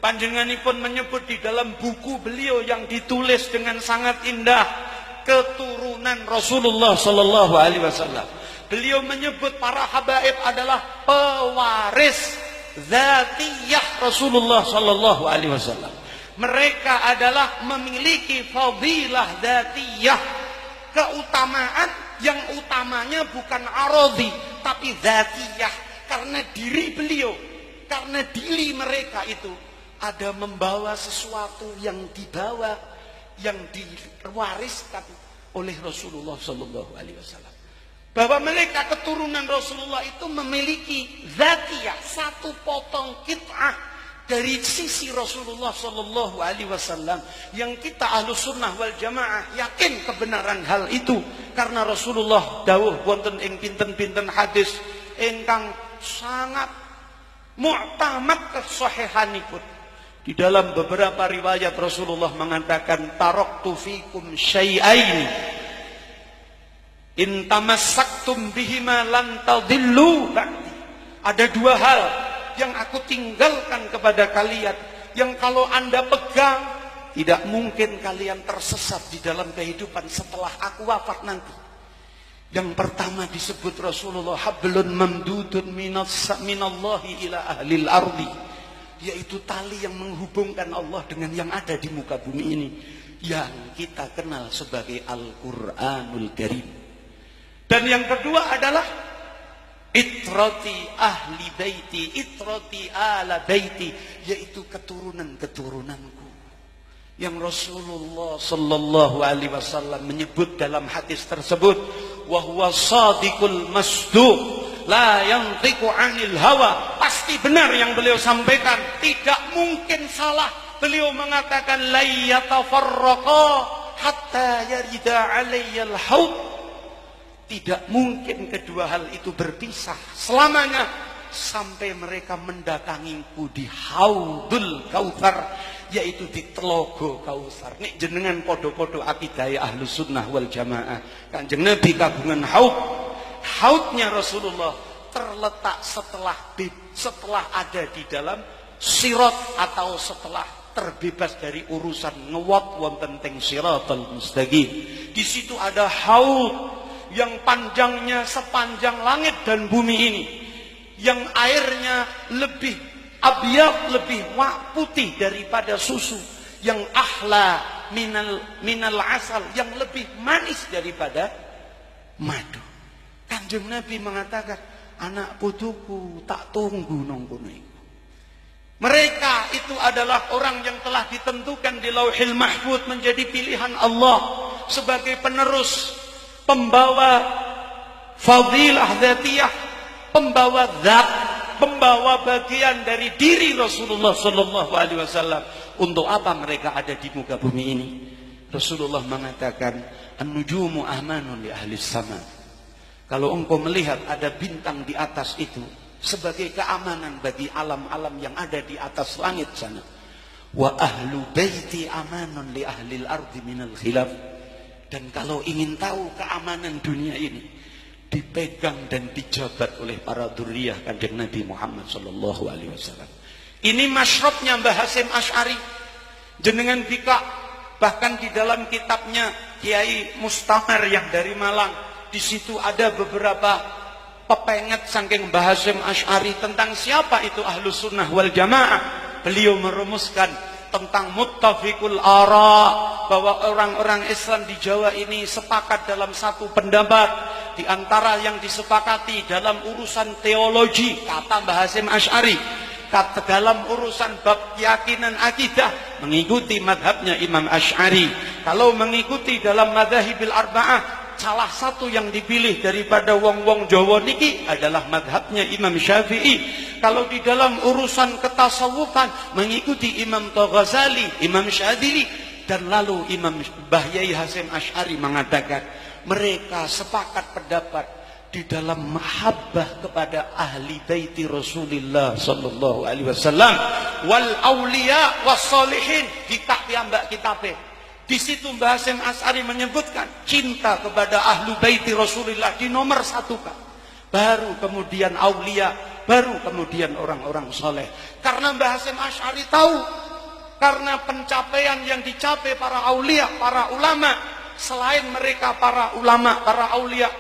Panjenenganipun menyebut di dalam buku beliau yang ditulis dengan sangat indah, keturunan Rasulullah sallallahu alaihi wasallam. Beliau menyebut para habaib adalah pewaris dzatiyah Rasulullah sallallahu alaihi wasallam. Mereka adalah memiliki fadilah dzatiyah, keutamaan yang utamanya bukan aradhi tapi dzatiyah, karena diri beliau, karena diri mereka itu ada membawa sesuatu yang dibawa, yang diwariskan oleh Rasulullah sallallahu alaihi wasallam. Bahwa mereka keturunan Rasulullah itu memiliki zatiyah, satu potong kit'ah dari sisi Rasulullah sallallahu alaihi wasallam, yang kita Ahlus Sunnah wal Jamaah yakin kebenaran hal itu, karena Rasulullah dawuh wonten ing pinten-pinten hadis ingkang sangat mu'tamad kesahihanipun. Di dalam beberapa riwayat Rasulullah mengatakan, taraktu fikum syai'aini in tamassaktum bihima lan tadillu ba'di. Ada dua hal yang aku tinggalkan kepada kalian, yang kalau Anda pegang tidak mungkin kalian tersesat di dalam kehidupan setelah aku wafat nanti. Yang pertama disebut Rasulullah, hablun mamdudun minallahi ila ahlil ardi, yaitu tali yang menghubungkan Allah dengan yang ada di muka bumi ini, yang kita kenal sebagai Al-Quranul Karim. Dan yang kedua adalah itrati ahli baiti, itrati ala baiti, yaitu keturunan-keturunanku, yang Rasulullah sallallahu alaihi wasallam menyebut dalam hadis tersebut, wa huwa shadiqul masduq la yantiqu 'anil hawa. Pasti benar yang beliau sampaikan, tidak mungkin salah. Beliau mengatakan la yatafarraqa hatta yarida 'alayyal haud. Tidak mungkin kedua hal itu berpisah selamanya sampai mereka mendatangiku di Haudul Kautsar, yaitu di Telaga Kautsar. Nek jenengan podo-podo akidah Ahlus Sunnah wal Jamaah, Kanjeng Nabi kagungan haud. Haudnya Rasulullah terletak setelah ada di dalam sirat, atau setelah terbebas dari urusan ngewat wonten teng siratal mustaqim. Di situ ada haud yang panjangnya sepanjang langit dan bumi ini, yang airnya lebih abyad, lebih putih daripada susu, yang ahla minal asal, yang lebih manis daripada madu. Kanjeng Nabi mengatakan, anak putuku tak tunggu nongkono iku. Mereka itu adalah orang yang telah ditentukan di Lauhil Mahfuz menjadi pilihan Allah sebagai penerus, pembawa fadilah dzatiyah, pembawa zat, pembawa bagian dari diri Rasulullah sallallahu alaihi wasallam. Untuk apa mereka ada di muka bumi ini? Rasulullah mengatakan, an-nujumu amanun li ahli sama. Kalau engkau melihat ada bintang di atas itu sebagai keamanan bagi alam-alam yang ada di atas langit sana. Wa ahlu baiti amanun li ahlil ardi minal khilaf. Dan kalau ingin tahu keamanan dunia ini, dipegang dan dijabat oleh para dzurriyyah Kanjeng Nabi Muhammad sallallahu alaihi wasallam. Ini masyrabnya Mbah Hasyim Asy'ari. Jenengan bika bahkan di dalam kitabnya Kiai Mustamar yang dari Malang, di situ ada beberapa pepenget saking Mbah Hasyim Asy'ari tentang siapa itu Ahlus Sunnah wal Jamaah. Beliau merumuskan tentang muttafiqul ara, bahwa orang-orang Islam di Jawa ini sepakat dalam satu pendapat. Di antara yang disepakati dalam urusan teologi, kata Mbah Hasyim Asy'ari, kata dalam urusan bab keyakinan akidah, mengikuti madhabnya Imam Asy'ari. Kalau mengikuti dalam madhahibil arba'ah, salah satu yang dipilih daripada wong-wong Jawa niki adalah madhabnya Imam Syafi'i. Kalau di dalam urusan ketasawufan, mengikuti Imam Ghazali, Imam Syadzili. Dan lalu Imam Mbah Yai Hasyim Asy'ari mengatakan, mereka sepakat pendapat di dalam mahabbah kepada ahli baiti Rasulullah sallallahu alaihi wasallam wal auliya was solihin. Kitab piyambak kitabe, di situ Mbah Hasyim Asy'ari menyebutkan cinta kepada ahlu baiti Rasulullah di nomor satukan, baru kemudian aulia, baru kemudian orang-orang soleh. Karena Mbah Hasyim Asy'ari tahu karena pencapaian yang dicapai para aulia, para ulama. Selain mereka para ulama, para aulia,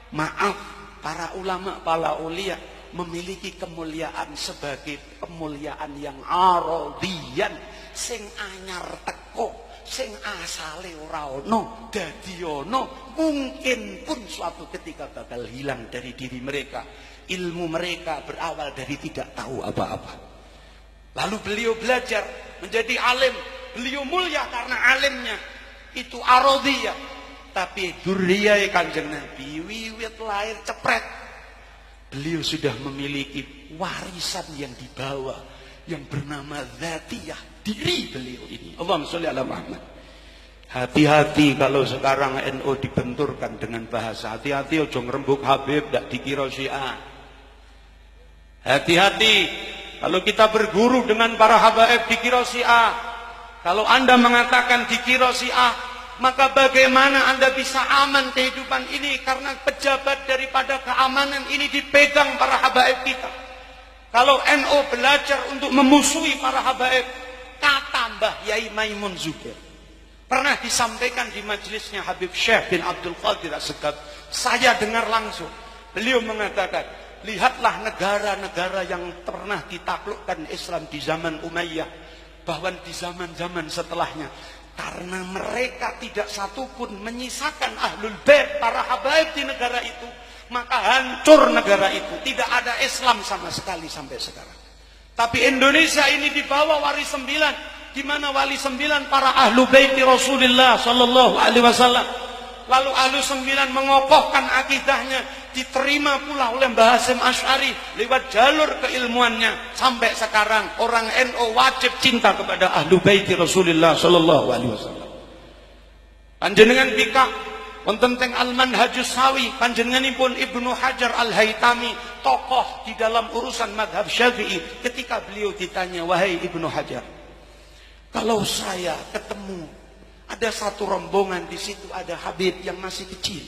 maaf, para ulama, para aulia memiliki kemuliaan sebagai kemuliaan yang arodian, sing anyar teko, sing asale ora ono, dadi ono, mungkin pun suatu ketika bakal hilang dari diri mereka. Ilmu mereka berawal dari tidak tahu apa-apa. Lalu beliau belajar menjadi alim. Beliau mulia karena alimnya. Itu arodiyah. Tapi duriyah Kanjeng Nabi, wiwit lahir cepret, beliau sudah memiliki warisan yang dibawa, yang bernama dzatiyah, diri beliau ini. Allahumma sholli ala Muhammad. Hati-hati kalau sekarang NU dibenturkan dengan bahasa. Hati-hati ojo ngrembug Habib, ndak dikira Syiah. Hati-hati kalau kita berguru dengan para habaib dikira Syiah. Kalau Anda mengatakan dikira Syiah, maka bagaimana Anda bisa aman kehidupan ini? Karena pejabat daripada keamanan ini dipegang para habaib kita. Kalau NU belajar untuk memusuhi para habaib, kata Mbah Yai Maimun Zubair, pernah disampaikan di majelisnya Habib Syekh bin Abdul Qadir As-Segaf, saya dengar langsung. Beliau mengatakan, lihatlah negara-negara yang pernah ditaklukkan Islam di zaman Umayyah, bahkan di zaman-zaman setelahnya, karena mereka tidak satupun menyisakan ahlul bait, para habaib di negara itu, maka hancur negara itu. Tidak ada Islam sama sekali sampai sekarang. Tapi Indonesia ini dibawa wali 9, di mana wali 9 para ahlu bait Rasulullah sallallahu alaihi wasallam. Lalu ahlu 9 mengokohkan akidahnya, diterima pula oleh Mbah Hasyim Asy'ari lewat jalur keilmuannya. Sampai sekarang orang NU wajib cinta kepada ahlu bait Rasulullah sallallahu alaihi wasallam. Panjenengan bika wonten teng Al-Manhajus Sawi, panjenenganipun Ibnu Hajar Al-Haytami, tokoh di dalam urusan madhab Syafi'i. Ketika beliau ditanya, wahai Ibnu Hajar, kalau saya ketemu ada satu rombongan, di situ ada Habib yang masih kecil,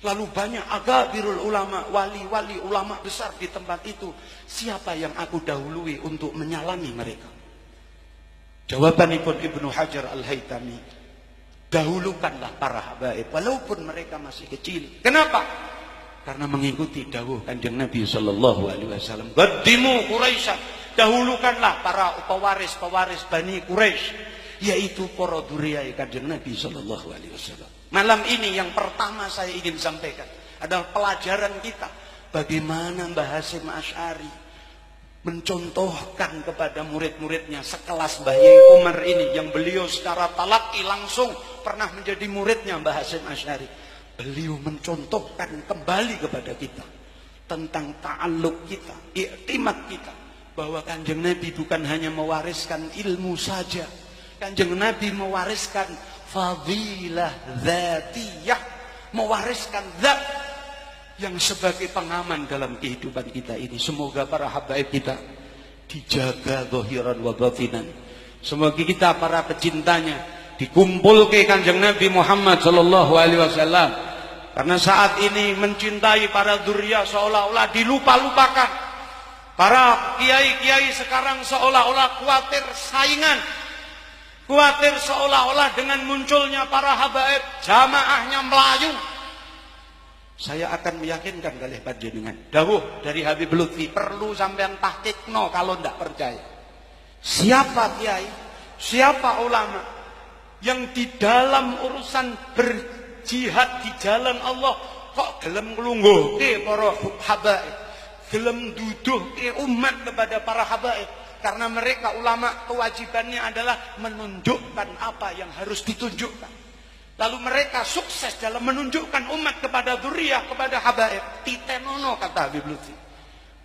lalu banyak agabirul ulama, wali-wali ulama besar di tempat itu, siapa yang aku dahului untuk menyalami mereka? Jawabanipun Ibnu Hajar Al-Haytami, dahulukanlah para habaib walaupun mereka masih kecil. Kenapa? Karena mengikuti dawuh Kanjeng Nabi sallallahu alaihi wasallam, qaddimu Quraisy, dahulukanlah para pewaris-pewaris Bani Quraisy, yaitu para dzurriyyah Kanjeng Nabi sallallahu alaihi wasallam. Malam ini yang pertama saya ingin sampaikan adalah pelajaran kita bagaimana Mbah Hasyim Asy'ari mencontohkan kepada murid-muridnya sekelas Mbah Yai Umar ini, yang beliau secara talaqi langsung pernah menjadi muridnya Mbah Hasyim Asy'ari. Beliau mencontohkan kembali kepada kita tentang ta'alluq kita, i'timad kita, bahwa Kanjeng Nabi bukan hanya mewariskan ilmu saja. Kanjeng Nabi mewariskan fadilah dzatiyah, mewariskan zat yang sebagai pengaman dalam kehidupan kita ini. Semoga para habaib kita dijaga zahiran wa batinan. Semoga kita para pecintanya dikumpul ke Kanjeng Nabi Muhammad sallallahu alaihi wasallam. Karena saat ini mencintai para dzurriyyah seolah-olah dilupa-lupakan. Para kiai-kiai sekarang seolah-olah khawatir saingan, khawatir seolah-olah dengan munculnya para habaib jamaahnya melayu. Saya akan meyakinkan kalian panjenengan, dawuh dari Habib Lutfi perlu sampean tahqiqno kalau tidak percaya. Siapa kiai, siapa ulama yang di dalam urusan berjihad di jalan Allah kok gelem nglungguhke para habaib, gelem duduhke umat kepada para habaib? Karena mereka ulama kewajibannya adalah menunjukkan apa yang harus ditunjukkan. Lalu mereka sukses dalam menunjukkan umat kepada dzurriyyah, kepada habaib. Titenono kata Habib Lutfi.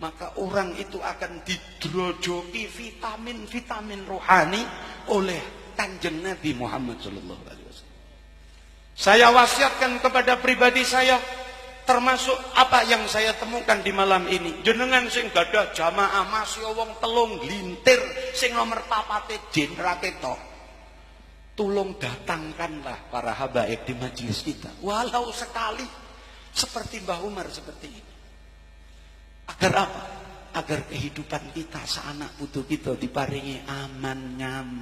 Maka orang itu akan didrojoki vitamin-vitamin rohani oleh Kanjeng Nabi Muhammad sallallahu alaihi wasallam. Saya wasiatkan kepada pribadi saya, termasuk apa yang saya temukan di malam ini. Jenengan sing gadah jamaah masih wong telung glintir sing nomor papate jin ra ketok. Tolong datangkanlah para habaib di majelis kita, walau sekali, seperti Mbah Umar seperti ini. Agar apa? agar kehidupan kita, seanak putu kita diparingi aman, nyaman.